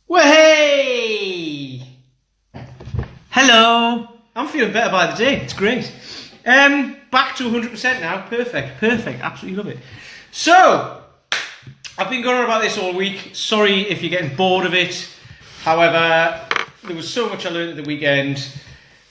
Well, hey! Hello! I'm feeling better by the day, it's great. Back to 100% now, perfect, absolutely love it. So, I've been going on about this all week, sorry if you're getting bored of it. However, there was so much I learned at the weekend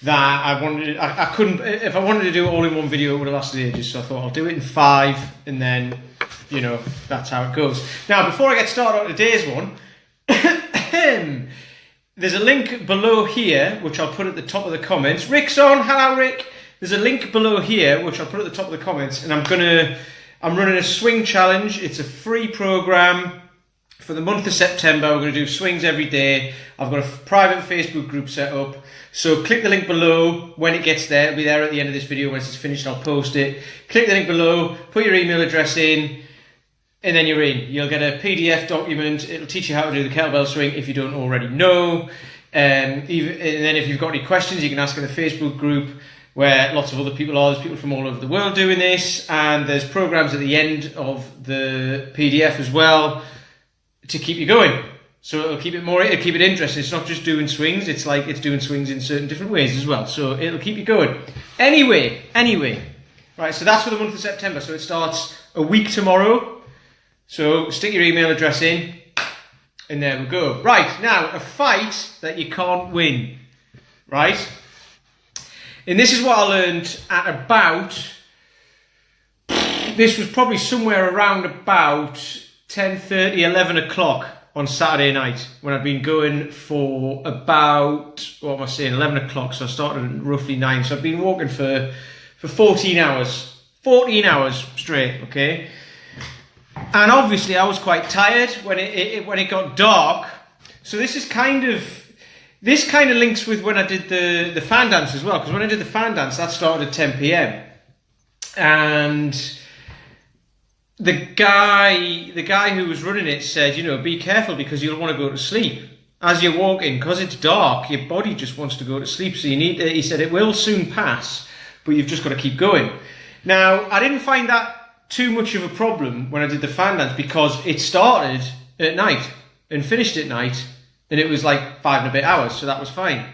that I couldn't, if I wanted to do it all in one video, it would have lasted ages, so I thought I'll do it in 5, and then, you know, that's how it goes. Now, before I get started on today's one, there's a link below here, which I'll put at the top of the comments. Rick's on, hello Rick. There's a link below here, which I'll put at the top of the comments, and I'm running a swing challenge. It's a free program for the month of September. We're going to do swings every day. I've got a private Facebook group set up. So click the link below when it gets there. It'll be there at the end of this video. Once it's finished, I'll post it. Click the link below, put your email address in, and then you're in. You'll get a PDF document. It'll teach you how to do the kettlebell swing if you don't already know. And then if you've got any questions, you can ask in the Facebook group where lots of other people are. There's people from all over the world doing this. And there's programs at the end of the PDF as well to keep you going. So it'll keep it interesting. It's not just doing swings. It's like it's doing swings in certain different ways as well. So it'll keep you going. Anyway. Right, so that's for the month of September. So it starts a week tomorrow. So stick your email address in, and there we go. Right, now, a fight that you can't win, right? And this is what I learned at about, this was probably somewhere around about 10:30, 11 o'clock on Saturday night, when I'd been going for about, 11 o'clock, so I started at roughly 9, so I've been walking for 14 hours straight, okay? And obviously I was quite tired when it got dark. So this kind of links with when I did the fan dance as well, because when I did the fan dance, that started at 10 p.m. And the guy who was running it said, you know, be careful because you'll want to go to sleep. As you're walking, because it's dark, your body just wants to go to sleep. So he said it will soon pass, but you've just got to keep going. Now, I didn't find that too much of a problem when I did the fan dance because it started at night and finished at night, and it was like 5 and a bit hours, so that was fine.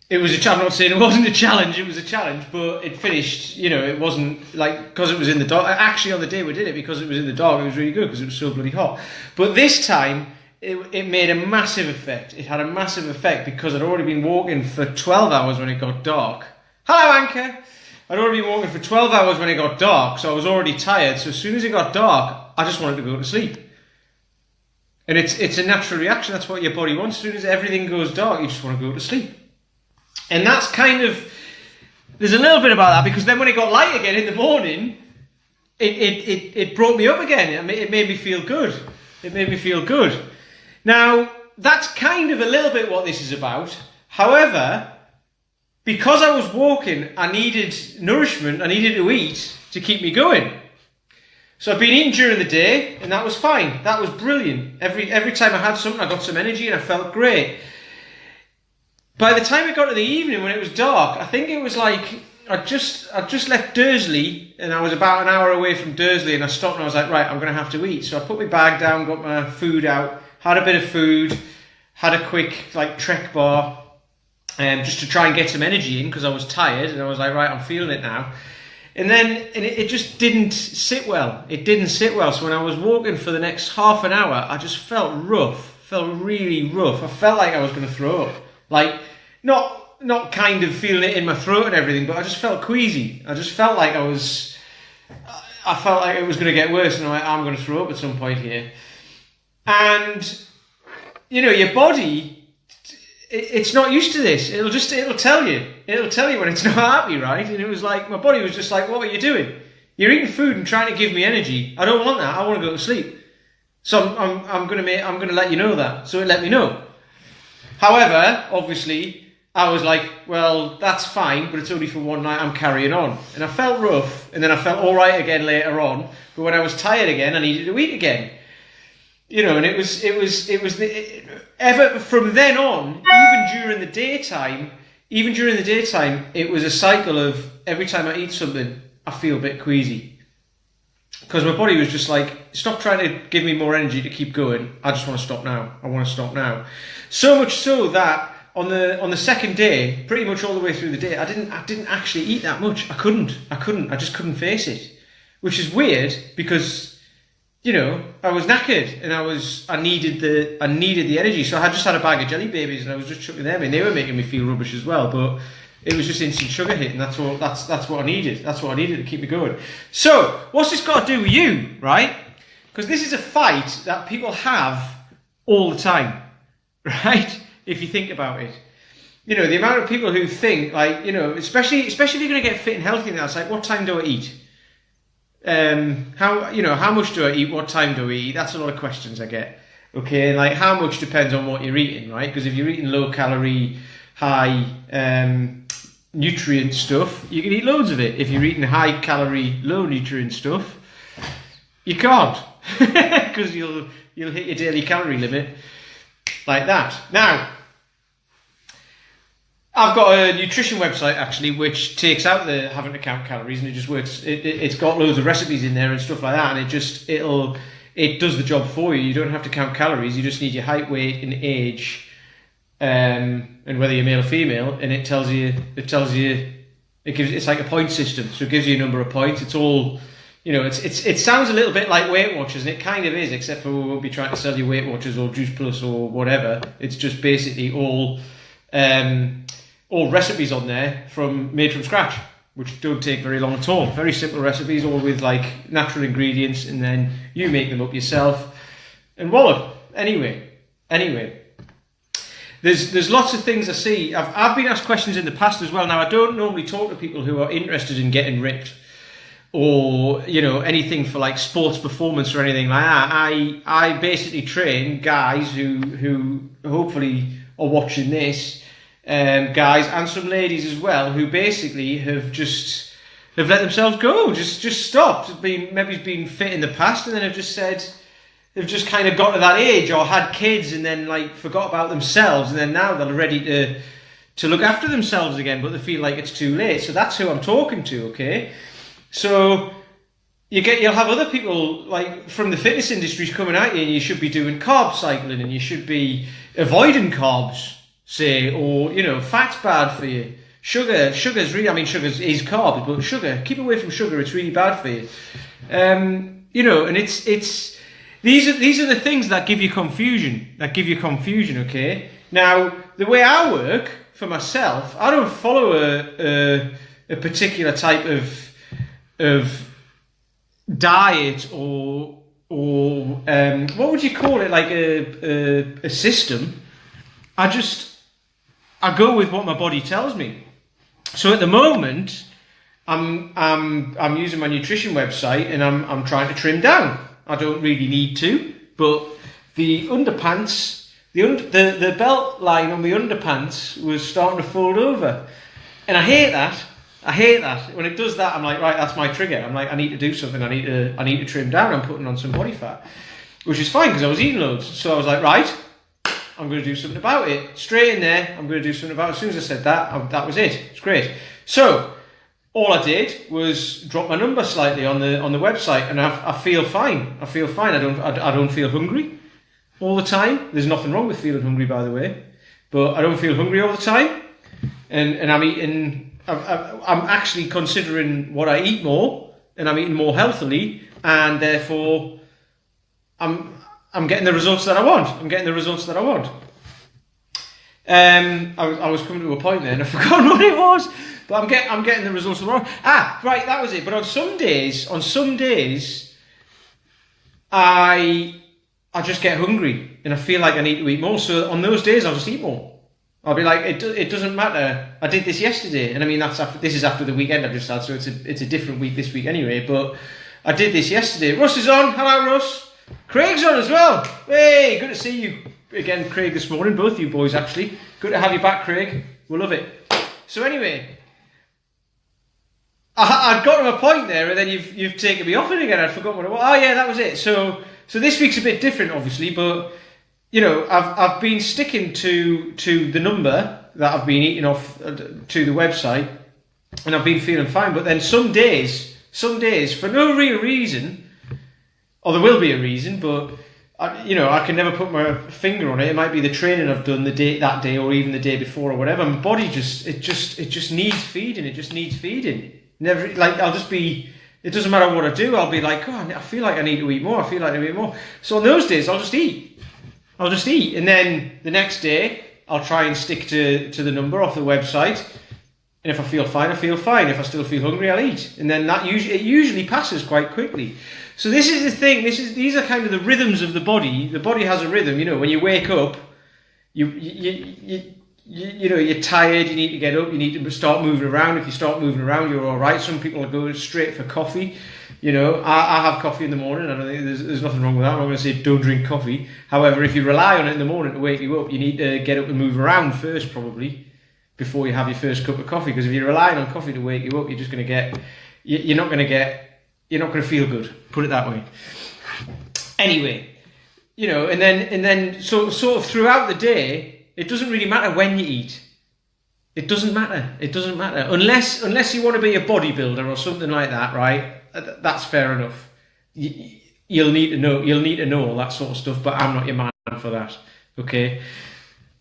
It was I'm not saying it wasn't a challenge, it was a challenge, but it finished, you know, it wasn't like, because it was in the dark. Actually, on the day we did it, because it was in the dark, it was really good because it was so bloody hot. But this time, it made a massive effect. It had a massive effect because I'd already been walking for 12 hours when it got dark. Hello, Anchor! I'd already been walking for 12 hours when it got dark, so I was already tired. So as soon as it got dark, I just wanted to go to sleep. And it's a natural reaction. That's what your body wants. As soon as everything goes dark, you just want to go to sleep. And that's kind of, there's a little bit about that, because then when it got light again in the morning, it brought me up again. It made me feel good. Now, that's kind of a little bit what this is about. However, because I was walking, I needed nourishment, I needed to eat to keep me going. So I've been eating during the day, and that was fine. That was brilliant. Every time I had something, I got some energy and I felt great. By the time it got to the evening when it was dark, I think it was like, I'd just left Dursley, and I was about an hour away from Dursley, and I stopped and I was like, right, I'm going to have to eat. So I put my bag down, got my food out, had a bit of food, had a quick like Trek bar, just to try and get some energy in because I was tired, and I was like, right, I'm feeling it now. And then it just didn't sit well. It didn't sit well. So when I was walking for the next half an hour, I just felt really rough. I felt like I was going to throw up. Like, not kind of feeling it in my throat and everything, but I just felt queasy. I just felt like I felt like it was going to get worse, and I'm going to throw up at some point here. And, you know, your body, it's not used to this. It'll tell you when it's not happy, right? And it was like, my body was just like, what are you doing? You're eating food and trying to give me energy. I don't want that. I want to go to sleep. So I'm going to let you know that. So it let me know. However, obviously, I was like, well, that's fine, but it's only for one night. I'm carrying on. And I felt rough, and then I felt all right again later on. But when I was tired again, I needed to eat again. You know, and it was ever from then on, even during the daytime, it was a cycle of every time I eat something, I feel a bit queasy. because my body was just like, stop trying to give me more energy to keep going. I just want to stop now. I want to stop now. So much so that on the second day, pretty much all the way through the day, I didn't actually eat that much. I couldn't. I just couldn't face it, which is weird because, you know, I was knackered and I needed the energy. So I just had a bag of jelly babies and I was just chucking them in. They were making me feel rubbish as well, but it was just instant sugar hit, and that's what I needed. That's what I needed to keep me going. So, what's this got to do with you, right? Because this is a fight that people have all the time, right? If you think about it, you know, the amount of people who think, like, you know, especially if you're going to get fit and healthy now, it's like, what time do I eat? How much do I eat? What time do I eat? That's a lot of questions I get. Okay, and like, how much depends on what you're eating, right? Because if you're eating low calorie, high nutrient stuff, you can eat loads of it. If you're eating high calorie, low nutrient stuff, you can't, because you'll hit your daily calorie limit like that. Now, I've got a nutrition website actually which takes out the having to count calories, and it just works. It's got loads of recipes in there and stuff like that, and it does the job for you. You don't have to count calories. You just need your height, weight, and age. And whether you're male or female, and it's like a point system, so it gives you a number of points. It's all, you know, it sounds a little bit like Weight Watchers, and it kind of is, except for we won't be trying to sell you Weight Watchers or Juice Plus or whatever. It's just basically all recipes on there made from scratch, which don't take very long at all. Very simple recipes, all with like natural ingredients, and then you make them up yourself and wallop. Anyway. There's lots of things I see. I've been asked questions in the past as well. Now, I don't normally talk to people who are interested in getting ripped or, you know, anything for like sports performance or anything like that. I basically train guys who hopefully are watching this, guys and some ladies as well, who basically have let themselves go, just stopped. Maybe been fit in the past, and then have just said, they've just kind of got to that age or had kids and then like forgot about themselves, and then now they're ready to look after themselves again, but they feel like it's too late. So that's who I'm talking to, okay? So you'll have other people like from the fitness industries coming at you, and you should be doing carb cycling, and you should be avoiding carbs, say, or, you know, fat's bad for you. Sugar's really, I mean, sugar is carbs, but sugar, keep away from sugar, it's really bad for you. You know, and it's these are the things that give you confusion. Okay. Now, the way I work for myself, I don't follow a particular type of diet or what would you call it? Like a system. I go with what my body tells me. So at the moment, I'm using my nutrition website, and I'm trying to trim down. I don't really need to, but the underpants, the belt line on the underpants was starting to fold over, and I hate that. When it does that, I'm like, right, that's my trigger. I'm like, I need to do something. I need to trim down. I'm putting on some body fat, which is fine because I was eating loads. So I was like, right, I'm going to do something about it. Straight in there, I'm going to do something about it. As soon as I said that, that was it. It's great. So all I did was drop my number slightly on the website, and I feel fine. I don't feel hungry all the time. There's nothing wrong with feeling hungry, by the way, but I don't feel hungry all the time, and I'm eating. I'm actually considering what I eat more, and I'm eating more healthily, and therefore I'm getting the results that I want. I was coming to a point there, and I forgot what it was. But I'm getting the results wrong. Right, that was it. But on some days, I just get hungry and I feel like I need to eat more. So on those days, I'll just eat more. I'll be like, it doesn't matter. I did this yesterday, and I mean this is after the weekend I've just had, so it's a different week this week anyway. But I did this yesterday. Russ is on. Hello, Russ. Craig's on as well. Hey, good to see you again, Craig, this morning. Both you boys, actually. Good to have you back, Craig. We'll love it. So anyway, I'd got to a point there, and then you've taken me off it again. I'd forgotten what it was. Oh yeah, that was it. So this week's a bit different, obviously, but you know, I've been sticking to the number that I've been eating off to the website, and I've been feeling fine. But then some days for no real reason, or there will be a reason, but I can never put my finger on it. It might be the training I've done that day, or even the day before, or whatever. My body just needs feeding. It just needs feeding. Never it doesn't matter what I do. I'll be like, oh, I feel like I need to eat more. I feel like I need to eat more. So on those days, I'll just eat, and then the next day I'll try and stick to the number off the website. And if I feel fine, I feel fine. If I still feel hungry, I'll eat. And then it usually passes quite quickly. So this is the thing. These are kind of the rhythms of the body. The body has a rhythm. When you wake up, you're tired. You need to get up. You need to start moving around. If you start moving around, you're all right. Some people go straight for coffee. I have coffee in the morning. I don't think there's nothing wrong with that. I'm not going to say don't drink coffee. However, if you rely on it in the morning to wake you up, you need to get up and move around first, probably, before you have your first cup of coffee. Because if you're relying on coffee to wake you up, you're not going to feel good. Put it that way. Anyway, and then sort of throughout the day, it doesn't really matter when you eat. It doesn't matter. Unless you want to be a bodybuilder or something like that, right? That's fair enough. You'll need to know all that sort of stuff. But I'm not your man for that. Okay.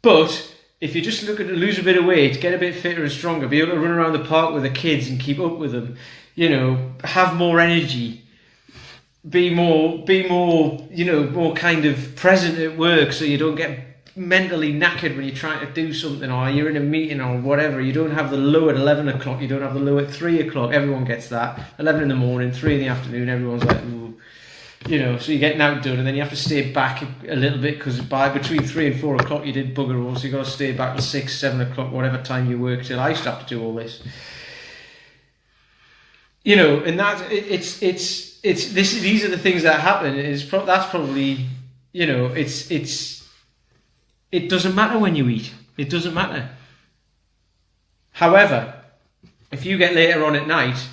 But if you're just looking to lose a bit of weight, get a bit fitter and stronger, be able to run around the park with the kids and keep up with them, have more energy, be more, more kind of present at work, so you don't get mentally knackered when you're trying to do something, or you're in a meeting or whatever. You don't have the low at 11 o'clock, you don't have the low at 3 o'clock. Everyone gets that. 11 in the morning, 3 in the afternoon, everyone's like, ooh. So you're getting outdone, and then you have to stay back a little bit, because between 3 and 4 o'clock you did bugger all, so you've got to stay back till 6, 7 o'clock, whatever time you work till. I used to have to do all this. And that these are the things that happen. That's probably, it doesn't matter when you eat. It doesn't matter. However, if you get later on at night,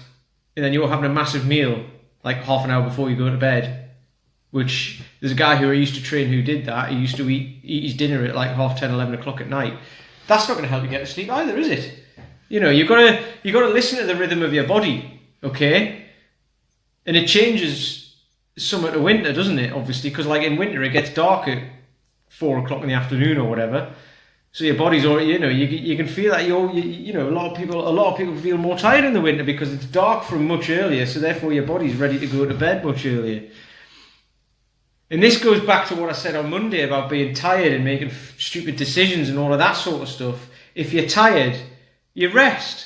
and then you're having a massive meal, like half an hour before you go to bed, which there's a guy who I used to train who did that. He used to eat his dinner at like 10:30, 11 o'clock at night. That's not going to help you get to sleep either, is it? You've got to listen to the rhythm of your body, okay? And it changes summer to winter, doesn't it? Obviously, because like in winter it gets dark at 4 o'clock in the afternoon or whatever. So your body's already, you can feel that a lot of people feel more tired in the winter because it's dark from much earlier, so therefore your body's ready to go to bed much earlier. And this goes back to what I said on Monday about being tired and making stupid decisions and all of that sort of stuff. If you're tired, you rest.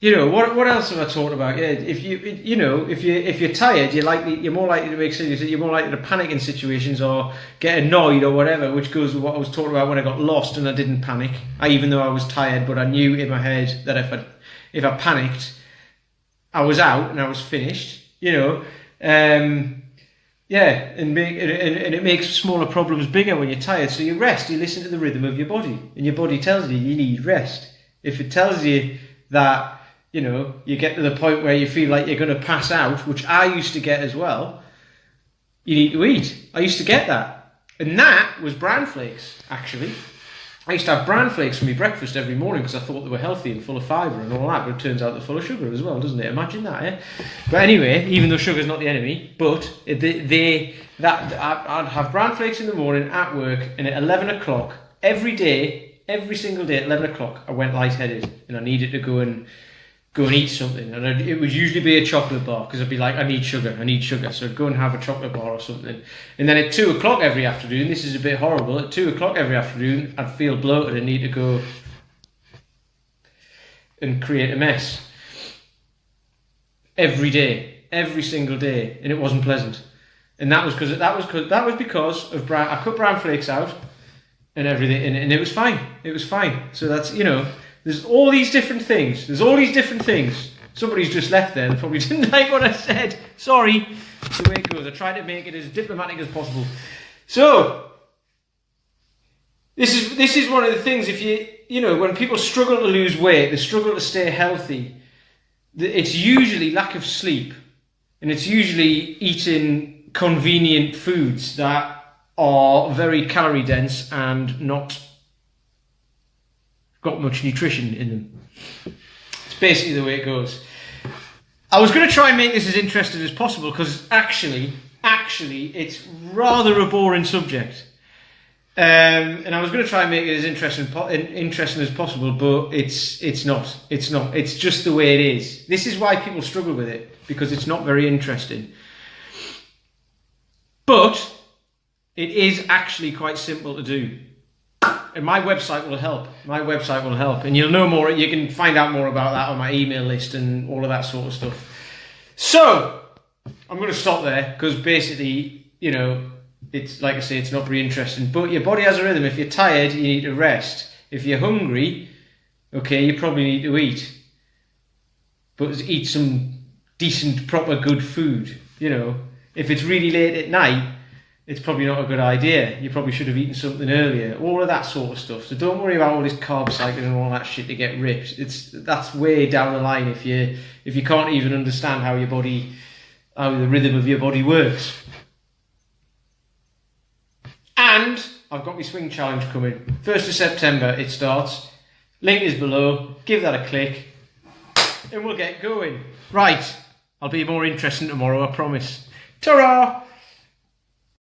What else have I talked about? Yeah, if you're tired, you're more likely to make decisions. You're more likely to panic in situations or get annoyed or whatever, which goes with what I was talking about when I got lost and I didn't panic. Even though I was tired, but I knew in my head that if I panicked, I was out and I was finished. And it makes smaller problems bigger when you're tired. So you rest. You listen to the rhythm of your body, and your body tells you need rest. If it tells you that, you get to the point where you feel like you're going to pass out, which I used to get as well, you need to eat. I used to get that. And that was bran flakes, actually. I used to have bran flakes for my breakfast every morning because I thought they were healthy and full of fibre and all that, but it turns out they're full of sugar as well, doesn't it? Imagine that, eh? But anyway, even though sugar's not the enemy, but I'd have bran flakes in the morning at work, and at 11 o'clock, every single day at 11 o'clock, I went lightheaded and I needed to go and eat something, and it would usually be a chocolate bar, because I'd be like, I need sugar, so I'd go and have a chocolate bar or something. And then at 2 o'clock every afternoon, this is a bit horrible, at 2 o'clock every afternoon I'd feel bloated and need to go and create a mess. Every day, every single day, and it wasn't pleasant. And that was because of bran. I cut bran flakes out and everything, and it was fine. So that's, there's all these different things. Somebody's just left there. They probably didn't like what I said. Sorry. That's the way it goes. I tried to make it as diplomatic as possible. So, this is one of the things. If when people struggle to lose weight, they struggle to stay healthy, it's usually lack of sleep, and it's usually eating convenient foods that are very calorie dense and not got much nutrition in them. It's basically the way it goes. I was going to try and make this as interesting as possible because actually, it's rather a boring subject. And I was going to try and make it as interesting as possible, but it's not. It's just the way it is. This is why people struggle with it, because it's not very interesting. But it is actually quite simple to do. And my website will help. And you'll know more. You can find out more about that on my email list and all of that sort of stuff. So, I'm going to stop there because basically, it's like I say, it's not very interesting. But your body has a rhythm. If you're tired, you need to rest. If you're hungry, okay, you probably need to eat. But eat some decent, proper, good food. If it's really late at night, it's probably not a good idea. You probably should have eaten something earlier. All of that sort of stuff. So don't worry about all this carb cycling and all that shit to get ripped. That's way down the line if you can't even understand how the rhythm of your body works. And I've got my swing challenge coming. 1st of September it starts. Link is below. Give that a click. And we'll get going. Right. I'll be more interesting tomorrow, I promise. Ta-ra!